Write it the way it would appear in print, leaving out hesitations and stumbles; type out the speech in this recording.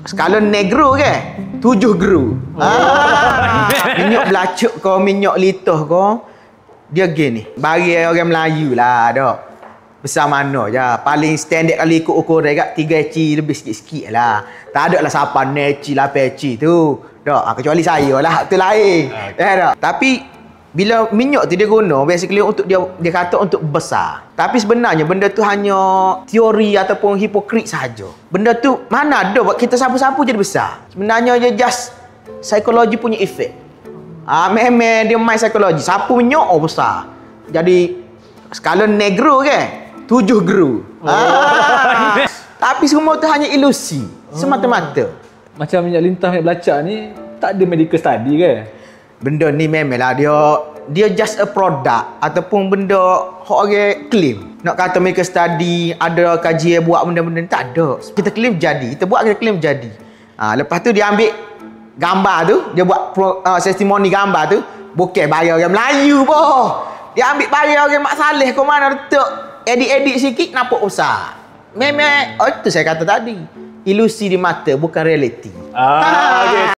Skala negro ke? 7 gru. Minyak belacuk kau, minyak litoh kau. Dia gini. Bagi orang Melayu lah dak. Besar mana je. Paling standard kali ikut ukur dekat 3 eci lebih sikit-sikit lah. Tak ada lah siapa 6 eci, 8 eci tu. Dak, kecuali saya lah. Itu lain. Dak. Tapi bila minyak tu dia guna basically untuk dia kata untuk besar. Tapi sebenarnya benda tu hanya teori ataupun hipokrit sahaja. Benda tu mana ada buat kita sapu-sapu jadi besar. Sebenarnya dia just psikologi punya efek. Memang dia main psikologi. Sapu minyak besar. Jadi skala negro ke? 7 gru. Tapi semua tu hanya ilusi. Semata-mata. Macam minyak lintah, minyak belacak ni tak ada medical study ke? Benda ni memanglah dia just a product ataupun benda hak orang claim. Nak kata mereka study, ada kajian buat benda-benda ni, tak ada. Kita claim jadi, kita buat kita claim jadi. Lepas tu dia ambil gambar tu, dia buat testimoni gambar tu, bukan bayar orang Melayu boh. Dia ambil bayar orang Mak Saleh kau mana letak edit-edit sikit nampak besar. Memang itu saya kata tadi. Ilusi di mata bukan realiti. Okay.